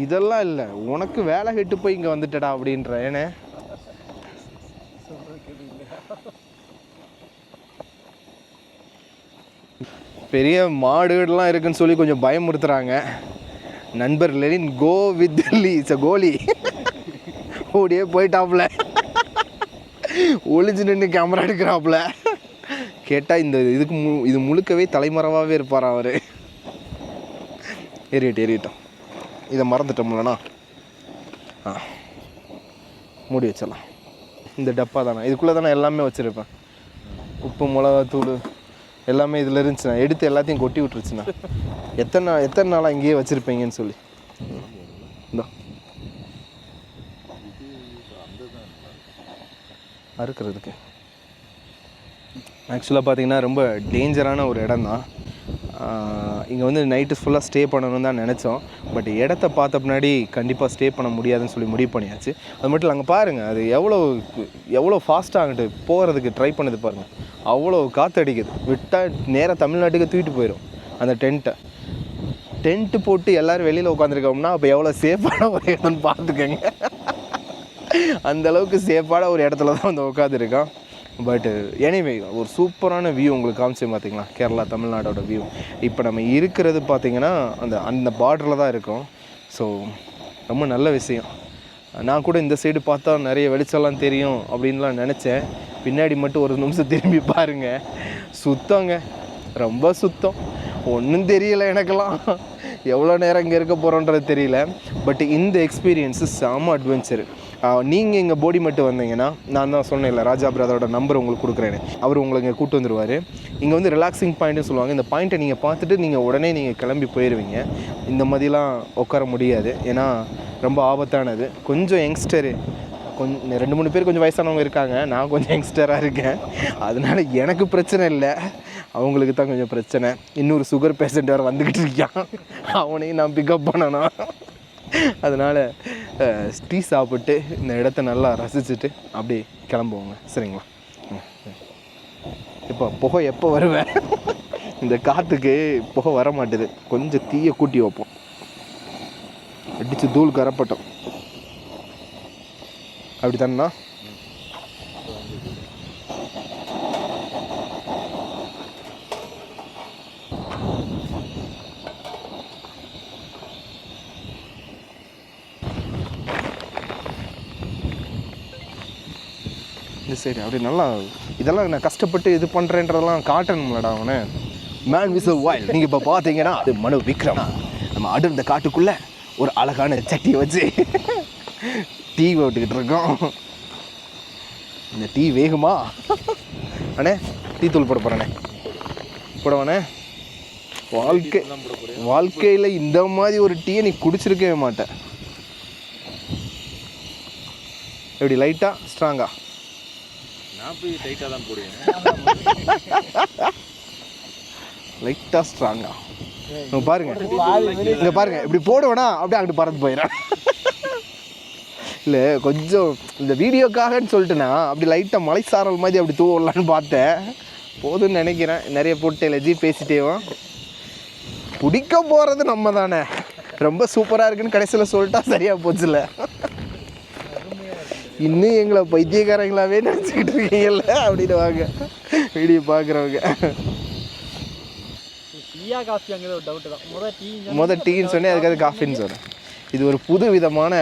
இதெல்லாம் இல்லை, உனக்கு வேலை கெட்டு போய் இங்கே வந்துட்டடா அப்படின்ற. ஏனே பெரிய மாடுகள்லாம் இருக்குன்னு சொல்லி கொஞ்சம் பயமுறுத்துறாங்க. நண்பர் லெனின் கோ வித் கோலி ஓடியே போயிட்டாப்புல. ஒளிஞ்சு நின்று கேமரா எடுக்கிறாப்புல. கேட்டால் இந்த இது முழுக்கவே தலைமறைவாகவே இருப்பார் அவர். ஏறிட்டோம். இதை மறந்துட்டோம்லண்ணா. மூடி வச்சிடலாம். இந்த டப்பா தானே, இதுக்குள்ளே தானே எல்லாமே வச்சுருப்பேன். உப்பு, மிளகாத்தூள் எல்லாமே இதில் இருந்துச்சுண்ணா. எடுத்து எல்லாத்தையும் கொட்டி விட்டுருச்சுண்ணா. எத்தனை நாளாக இங்கேயே வச்சுருப்பீங்கன்னு சொல்லி. இந்தா அறுக்கிறதுக்கு ஆக்சுவலாக பார்த்தீங்கன்னா ரொம்ப டேஞ்சரான ஒரு இடம் தான். இங்கே வந்து நைட்டு ஃபுல்லாக ஸ்டே பண்ணணும்னு தான் நினச்சோம். பட் இடத்த பார்த்த பின்னாடி கண்டிப்பாக ஸ்டே பண்ண முடியாதுன்னு சொல்லி முடிவு பண்ணியாச்சு. அது மட்டும் இல்லை, அங்கே பாருங்கள், அது எவ்வளோ ஃபாஸ்ட்டாக அங்கிட்டு போகிறதுக்கு ட்ரை பண்ணுது பாருங்கள். அவ்வளோ காற்று அடிக்குது. விட்டால் நேராக தமிழ்நாட்டுக்கு தூக்கிட்டு போயிடும் அந்த டென்ட்டு போட்டு எல்லோரும் வெளியில் உட்காந்துருக்கோம்னா அப்போ எவ்வளோ சேஃபான ஒரு இடம்னு பார்த்துக்கோங்க. அந்தளவுக்கு சேஃபான ஒரு இடத்துல தான் வந்து உட்காந்துருக்கோம். பட் எனிவே ஒரு சூப்பரான வியூ உங்களுக்கு காமிச்சு பார்த்தீங்களா, கேரளா தமிழ்நாடோட வியூ. இப்போ நம்ம இருக்கிறது பார்த்திங்கன்னா அந்த பார்டரில் தான் இருக்கோம். ஸோ ரொம்ப நல்ல விஷயம். நான் கூட இந்த சைடு பார்த்தா நிறைய வெளிச்சம்லாம் தெரியும் அப்படின்லாம் நினச்சேன். பின்னாடி மட்டும் ஒரு நிமிஷம் திரும்பி பாருங்கள், சுத்தங்க, ரொம்ப சுத்தம். ஒன்றும் தெரியல எனக்கெல்லாம், எவ்வளோ நேரம் இங்கே இருக்க போகிறோன்றது தெரியல. பட் இந்த எக்ஸ்பீரியன்ஸு செம அட்வென்ச்சரு. நீங்கள் இங்கே போடிமெட்டு வந்தீங்கன்னா, நான் தான் சொன்னேன்ல ராஜா பிரதரோட நம்பர் உங்களுக்கு கொடுக்குறேன்னு, அவர் உங்களை இங்கே கூப்பிட்டு வந்துடுவார். இங்கே வந்து ரிலாக்ஸிங் பாயிண்ட்டுன்னு சொல்லுவாங்க. இந்த பாயிண்ட்டை நீங்கள் பார்த்துட்டு நீங்கள் உடனே நீங்கள் கிளம்பி போயிடுவீங்க. இந்த மாதிரிலாம் உட்கார முடியாது, ஏன்னா ரொம்ப ஆபத்தானது. கொஞ்சம் யங்ஸ்டரு, கொஞ்சம் 2-3 பேர் கொஞ்சம் வயசானவங்க இருக்காங்க, நான் கொஞ்சம் யங்ஸ்டராக இருக்கேன். அதனால் எனக்கு பிரச்சனை இல்லை, அவங்களுக்கு தான் கொஞ்சம் பிரச்சனை. இன்னொரு சுகர் பேஷண்ட் வேறு வந்துக்கிட்டு இருக்கான், அவனையும் நான் பிக்கப் பண்ணணும். அதனால் டீ சாப்பிட்டு இந்த இடத்த நல்லா ரசிச்சுட்டு அப்படியே கிளம்புவோங்க, சரிங்களா? இப்போ புகை எப்போ வருவேன், இந்த காற்றுக்கு புகை வர மாட்டுது. கொஞ்சம் தீயை கூட்டி வைப்போம், அடித்து தூள் கரப்பட்டோம். அப்படி தானேண்ணா? இந்த சரி அப்படி நல்லா இதெல்லாம் நான் கஷ்டப்பட்டு இது பண்ணுறேன்றதெல்லாம் காட்டணும்லடா அவனை. மேன் விஸ் வைல்ட். நீங்கள் இப்போ பார்த்தீங்கன்னா அது மனு விக்ரம். நம்ம அடர்ந்த காட்டுக்குள்ளே ஒரு அழகான சட்டியை வச்சு டீ போட்டுக்கிட்டு இருக்கோம். இந்த டீ வேகுமா அண்ணே? டீ தூள் போட போகிறேண்ணே, போடவானே? வாழ்க்கையில் இந்த மாதிரி ஒரு டீயை நீ குடிச்சிருக்கவே மாட்டேன். எப்படி லைட்டாக ஸ்ட்ராங்கா? நான் போய் டைட்டாக தான் போடுவேன், லைட்டாக ஸ்ட்ராங்கா. பாருங்க, இங்கே பாருங்க, இப்படி போடுவேனா அப்படியே அங்கிட்டு பறந்து போயிடறேன். இல்லை கொஞ்சம் இந்த வீடியோக்காகன்னு சொல்லிட்டுனா அப்படி லைட்டாக மலை சாரல் மாதிரி அப்படி தூவலான்னு பார்த்தேன். போதுன்னு நினைக்கிறேன், நிறைய போட்டு லஜி பேசிட்டேவும். பிடிக்க போகிறது நம்ம தானே, ரொம்ப சூப்பராக இருக்குன்னு கடைசியில் சொல்லிட்டா சரியாக போச்சுல்ல. இன்னும் எங்களை பைத்தியக்காரங்களாவே நினச்சிக்கிட்டு இருக்கீங்கல்ல அப்படின்னு வாங்க வீடியோ பார்க்குறவங்க. முதல் டீன்னு சொன்னேன், அதுக்காக காஃபின்னு சொன்னேன். இது ஒரு புது விதமான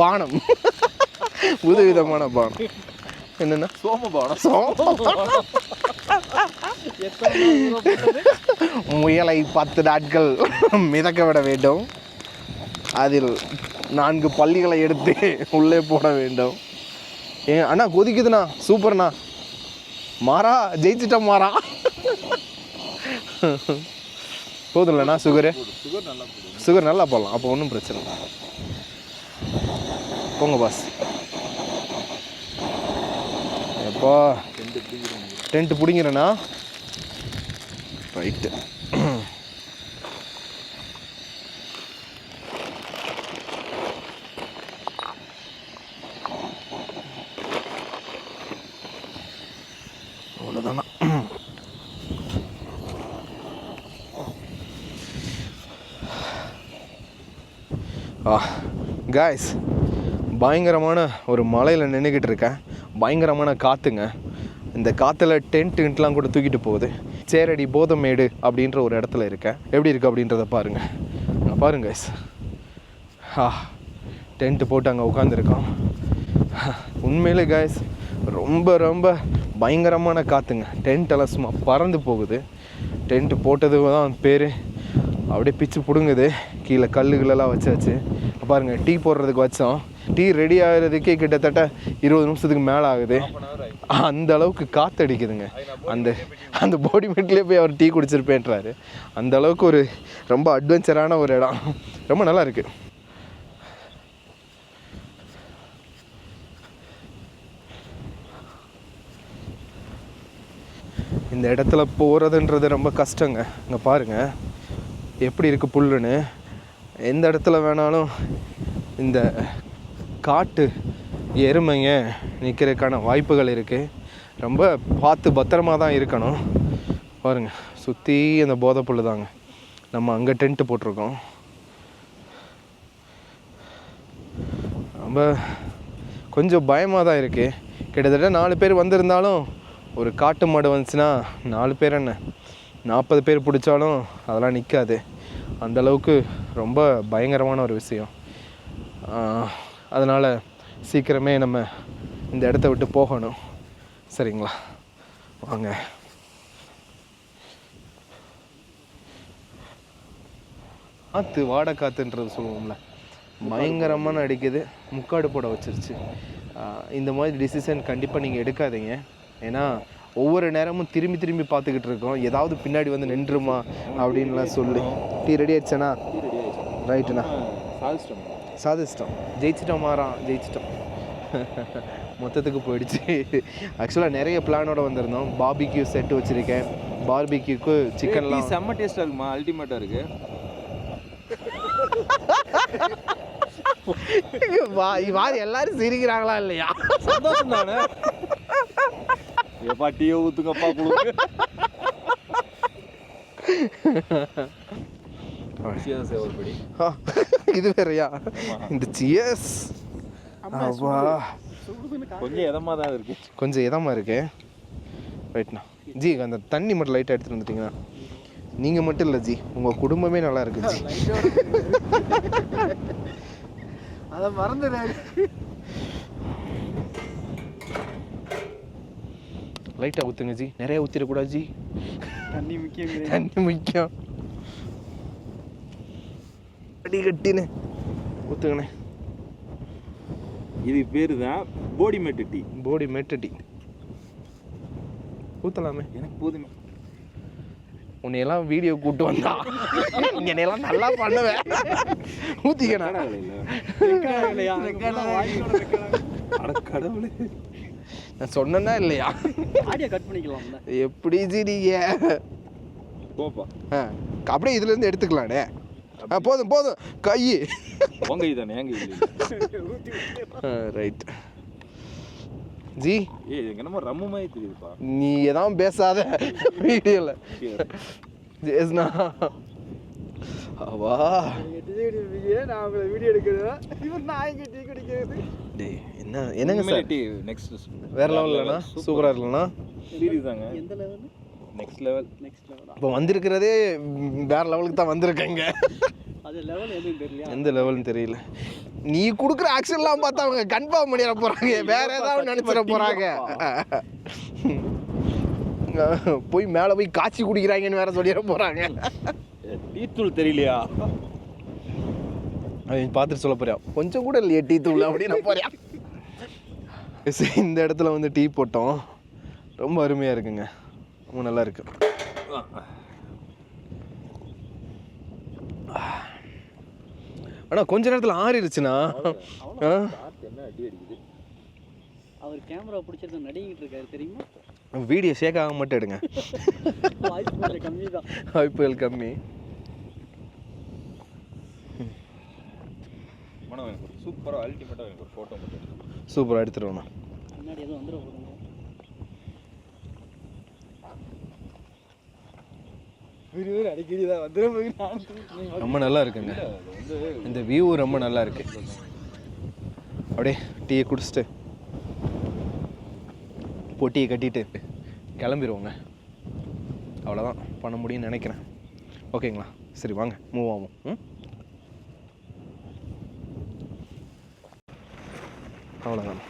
பானம், புது விதமான பானம். என்னென்னா சோமபானம். முயலை 10 நாட்கள் மிதக்க விட வேண்டும், அதில் 4 பள்ளிகளை எடுத்து உள்ளே போட வேண்டும். அண்ணா கொதிக்குதுண்ணா, சூப்பர்ண்ணா, மாறா ஜெயிச்சிட்டோம் மாறா. போதும் இல்லைண்ணா? சுகர் நல்லா போடலாம், அப்போ ஒன்றும் பிரச்சனை இல்லை. போங்க பாஸ். எப்போ டென்ட்டு பிடிங்கிறேண்ணா? ரைட்டு. அவ்வளோதானா? காய்ஸ், பயங்கரமான ஒரு மலையில் நின்றுக்கிட்டு இருக்கேன். பயங்கரமான காற்றுங்க. இந்த காற்றுல டென்ட்லாம் கூட தூக்கிட்டு போகுது. சேரடி போதமேடு அப்படின்ற ஒரு இடத்துல இருக்கேன். எப்படி இருக்குது அப்படின்றத பாருங்கள். பாருங்க காய்ஸ், டென்ட்டு போட்டு அங்கே உட்காந்துருக்கோம். உண்மையிலே காய்ஸ் ரொம்ப ரொம்ப பயங்கரமான காற்றுங்க. டென்ட்டெல்லாம் சும்மா பறந்து போகுது. டென்ட்டு போட்டது தான் பேர். அப்படியே பிச்சு பிடுங்குது. கீழே கல்லுகளெல்லாம் வச்சாச்சு. பாருங்கள், டீ போடுறதுக்கு வச்சோம். டீ ரெடி ஆகிறதுக்கே கிட்டத்தட்ட 20 நிமிஷத்துக்கு மேலே ஆகுது. அந்த அளவுக்கு காற்று அடிக்குதுங்க. அந்த போடிமெட்லேயே போய் அவர் டீ குடிச்சிருப்பேன்றாரு. அந்த அளவுக்கு ஒரு ரொம்ப அட்வென்ச்சரான ஒரு இடம். ரொம்ப நல்லா இருக்குது. இந்த இடத்துல போகிறதுன்றது ரொம்ப கஷ்டங்க. இங்கே பாருங்கள் எப்படி இருக்குது புல்லுன்னு. எந்த இடத்துல வேணாலும் இந்த காட்டு எருமைங்க நிற்கிறதுக்கான வாய்ப்புகள் இருக்குது. ரொம்ப பார்த்து பத்திரமா தான் இருக்கணும். பாருங்கள் சுற்றி அந்த போதை புல் தாங்க. நம்ம அங்கே டென்ட்டு போட்டிருக்கோம். ரொம்ப கொஞ்சம் பயமாக தான் இருக்குது. கிட்டத்தட்ட 4 பேர் வந்திருந்தாலும் ஒரு காட்டு மாடு வந்துச்சுன்னா 4 பேர் என்ன 40 பேர் பிடிச்சாலும் அதெல்லாம் நிற்காது. அந்தளவுக்கு ரொம்ப பயங்கரமான ஒரு விஷயம். அதனால் சீக்கிரமே நம்ம இந்த இடத்த விட்டு போகணும். சரிங்களா, வாங்க. காற்று வாடை காற்றுன்றது சொல்லுவோம்ல, பயங்கரமான அடிக்குது. முக்காடு போட வச்சிருச்சு. இந்த மாதிரி டிசிஷன் கண்டிப்பாக நீங்கள் எடுக்காதீங்க. ஏன்னா ஒவ்வொரு நேரமும் திரும்பி திரும்பி பார்த்துக்கிட்டு இருக்கோம், ஏதாவது பின்னாடி வந்து நின்றுமா அப்படின்லாம் சொல்லி. டீ ரெடி ஆயிடுச்சேண்ணா? ரைட்டுண்ணா, சாதிச்சிட்டோம். ஜெயிச்சிட்டோம் மாறான், ஜெயிச்சிட்டோம். மொத்தத்துக்கு போயிடுச்சு. ஆக்சுவலாக நிறைய பிளானோட வந்திருந்தோம். பார்பிக்யூ செட்டு வச்சுருக்கேன். பார்பிக்யூக்கு சிக்கன்லாம் செம்ம டேஸ்ட்டாக இருக்குமா, அல்டிமேட்டாக இருக்குது. எல்லாரும் சிரிக்கிறாங்களா இல்லையா? சந்தோஷம் தானே. எப்பா டீயை ஊற்றுங்கப்பா கொடுங்க. இது வேறையா இந்த சியர்ஸ்? கொஞ்சம் இதமாக தான் இருக்கு. கொஞ்சம் இதமாக இருக்கு. ரைட்ண்ணா ஜி, அந்த தண்ணி மட்டும் லைட்டாக எடுத்துகிட்டு வந்துட்டீங்கன்னா. நீங்கள் மட்டும் இல்லை ஜி, உங்கள் குடும்பமே நல்லா இருக்கு ஜி. அதை மறந்துடுறாரு. லைட்டாக ஊற்றுங்க ஜி, நிறைய ஊற்றிடக்கூடாது ஜி. தண்ணி முக்கியம், தண்ணி முக்கியம். அடி கட்டின்னு ஊற்றுங்கண்ணே. இது பேர் தான் போடி மேட்டு டீ. போடி மேட்டு டீ ஊற்றலாமே. எனக்கு போதுமே. உன்னையெல்லாம் வீடியோ கூப்பிட்டு வந்தா என்னையெல்லாம் நல்லா பண்ணுவேன். ஊற்றிக்கண்ணா. கடவுளே, நான் சொன்னேன்னா இல்லையா? ஆடியோ கட் பண்ணிக்கலாம். எப்படி ஜி நீங்கள் போப்பா. அப்படியே இதுலேருந்து எடுத்துக்கலானே. போதும் போதும். கை உங்க இதுதானே, எங்க இது? Right G. என்னமோ ரம்மு மாதிரி தெரியுதுப்பா. நீ எதாவது பேசாத வீடியோவில். ஜேஸ்னா வா, நான் உங்களை வீடியோ எடுக்கிறேன். இவர் நாய்க்கு டீ குடிக்கிறது. டேய் என்ன என்னங்க சார் டீ நெக்ஸ்ட் வேற லெவல்லண்ணா, சூப்பராக இருக்குல்லண்ணா. சீரியஸ் தாங்க. எந்த லெவல்? Next level. இப்போ வந்திருக்கிறதே வேற லெவலுக்கு தான் வந்திருக்கேங்க. அது லெவல் எதுவும் தெரியல, எந்த லெவல்னு தெரியல. நீ கொடுக்குற ஆக்ஷன்லாம் பார்த்தா அவங்க கன்ஃபார்ம் பண்ணிட போகிறாங்க, வேற ஏதாவது நினச்சிட போகிறாங்க. போய் மேலே போய் காய்ச்சி குடிக்கிறாங்கன்னு வேற சொல்லிட போகிறாங்க. டீ தூள் தெரியலையா அவன் பார்த்துட்டு சொல்ல போறியா, கொஞ்சம் கூட இல்லையா டீ தூள் அப்படின்னு போறியா. இந்த இடத்துல வந்து டீ போட்டோம். ரொம்ப அருமையாக இருக்குங்க, ரொம்ப நல்லா இருக்கு. ஆனால் கொஞ்ச நேரத்தில் ஆறிடுச்சுண்ணா. அவர் கேமரா பிடிச்சிட்டு நடிக்கிட்டு இருக்காரு தெரியுமா? வீடியோ ஷேக் ஆக மட்டும் எடுங்க. வாய்ப்புகள் கம்மி தான். வாய்ப்புகள் கம்மி. சூப்பராக அல்டிமேட்டாக எனக்கு ஒரு ஃபோட்டோ மட்டும். சூப்பராக எடுத்துருவோண்ணா. முன்னாடி எதுவும் வந்துட போதுங்க. அடிக்கடி தான் வந்துடும். ரொம்ப நல்லா இருக்குங்க, இந்த வியூ ரொம்ப நல்லா இருக்கு. அப்படியே டீயை குடிச்சிட்டு பொட்டியை கட்டிட்டு கிளம்பிடுவோங்க. அவ்வளோதான் பண்ண முடியும்னு நினைக்கிறேன். ஓகேங்களா? சரி வாங்க மூவ் ஆகும். அவ்வளோதான்.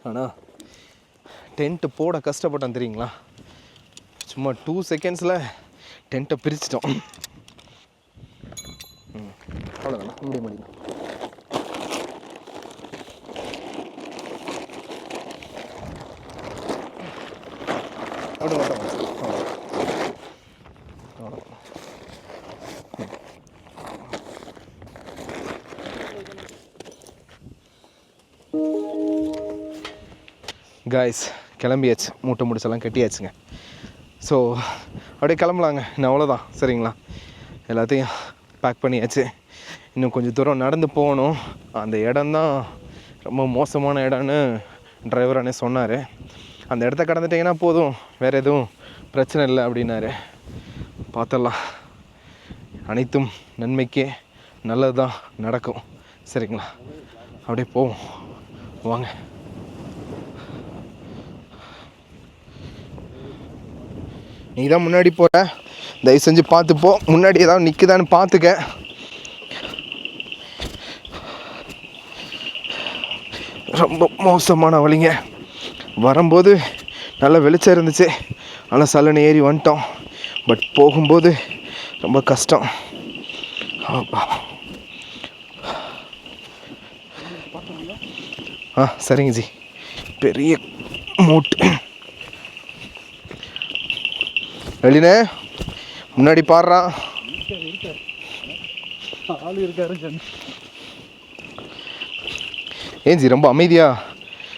ஆனால் டென்ட்டு போட கஷ்டப்பட்டேன் தெரியுங்களா? சும்மா 2 செகண்ட்ஸில் டென்ட்டை பிரிச்சிட்டோம். அவ்வளோதாண்ணா, முடிய முடியும். அப்படி மட்டும் காய்ஸ் கிளம்பியாச்சு, மூட்டை முடிச்செல்லாம் கட்டியாச்சுங்க. ஸோ அப்படியே கிளம்பலாங்க, இன்னும் அவ்வளோதான். சரிங்களா, எல்லாத்தையும் பேக் பண்ணியாச்சு. இன்னும் கொஞ்சம் தூரம் நடந்து போகணும். அந்த இடம்தான் ரொம்ப மோசமான இடம்னு டிரைவர் அண்ணே சொன்னார். அந்த இடத்த கடந்துட்டிங்கன்னா போதும், வேறு எதுவும் பிரச்சனை இல்லை அப்படின்னாரு. பார்த்துடலாம், அனைத்தும் நன்மைக்கே நல்லது தான் நடக்கும். சரிங்களா, அப்படியே போவோம் வாங்க. நீ தான் முன்னாடி போகிற, தயவு செஞ்சு பார்த்துப்போ. முன்னாடி ஏதாவது நிற்குதான்னு பார்த்துக்க. ரொம்ப மோசமான வழிங்க. வரும்போது நல்ல வெளிச்சம் இருந்துச்சு, நல்லா சல்லுன்னு ஏறி வந்துட்டோம். பட் போகும்போது ரொம்ப கஷ்டம். சரிங்க ஜி, பெரிய மூட்டு. வெளினே முன்னாடி பாடுறான். ஆள் இருக்காரு. ஏன் ஜி ரொம்ப அமைதியா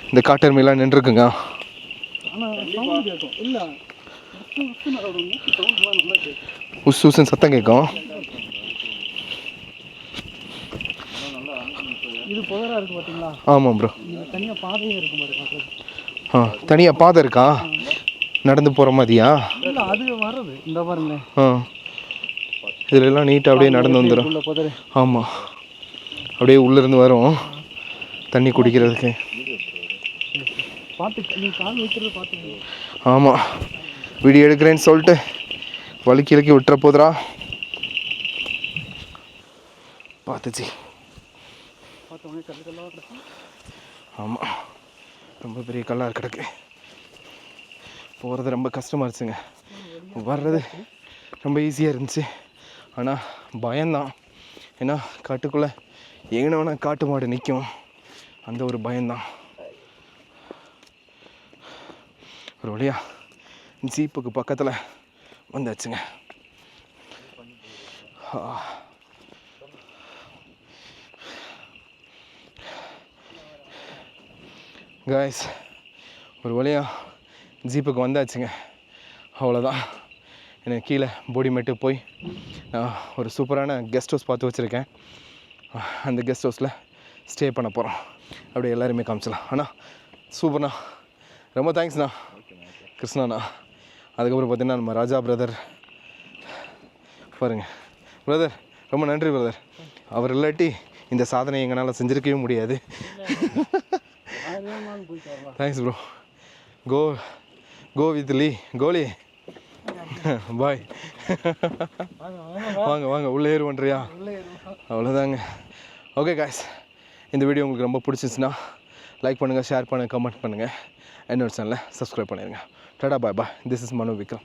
இந்த காட்டெருமையெல்லாம் நின்றுருக்குங்க? உஸ் உசுன்னு சத்தம் கேட்கும். இது புதரா இருக்கு பார்த்தீங்களா? ஆமாம் ப்ரோ. தனியாக பாதையும் இருக்கும் பாருங்க. தனியாக பாதை இருக்கா? நடந்து போகிற மாதிரியா? இல்லை, அது வர்றது இந்த பாருங்க. இதுலலாம் நீட்டாக அப்படியே நடந்து வந்துடும். ஆமாம், அப்படியே உள்ளேருந்து வரும் தண்ணி குடிக்கிறதுக்கு. ஆமாம், வீடியோ எடுக்கிறேன்னு சொல்லிட்டு வலிக்கி இலக்கி விட்டுற போதுரா. பார்த்துச்சு. ஆமாம், ரொம்ப பெரிய கல்லாக கிடக்கு. போகிறது ரொம்ப கஷ்டமாக இருந்துச்சுங்க. வர்றது ரொம்ப ஈஸியாக இருந்துச்சு. ஆனால் பயம்தான். ஏன்னா காட்டுக்குள்ளே எங்கன வேணால் காட்டு மாடு நிற்கும், அந்த ஒரு பயம்தான். ஒரு வழியாக ஜீப்புக்கு பக்கத்தில் வந்தாச்சுங்க. காய்ஸ், ஒரு வழியாக ஜீப்புக்கு வந்தாச்சுங்க. அவ்வளோதான். எனக்கு கீழே போடிமேட்டு போய் ஒரு சூப்பரான கெஸ்ட் ஹவுஸ் பார்த்து வச்சுருக்கேன். அந்த கெஸ்ட் ஹவுஸில் ஸ்டே பண்ண போகிறோம். அப்படியே எல்லாருமே காமிச்சலாம். அண்ணா சூப்பர்ண்ணா, ரொம்ப தேங்க்ஸ்ண்ணா. கிருஷ்ணாண்ணா. அதுக்கப்புறம் பார்த்தீங்கன்னா நம்ம ராஜா பிரதர் பாருங்கள். பிரதர் ரொம்ப நன்றி பிரதர். அவர் இல்லாட்டி இந்த சாதனை எங்களால் செஞ்சுருக்கவே முடியாது. Thanks bro. கோ வித் லீ கோலி. பாய். வாங்க வாங்க உள்ளே ஏறு பண்ணுறியா? அவ்வளோதாங்க. ஓகே காய்ஸ், இந்த வீடியோ உங்களுக்கு ரொம்ப பிடிச்சிச்சுன்னா லைக் பண்ணுங்கள், ஷேர் பண்ணுங்கள், கமெண்ட் பண்ணுங்கள். என்னோட சேனலை சப்ஸ்கிரைப் பண்ணிடுங்க. டாடா bye bye. This is Mano Vikram.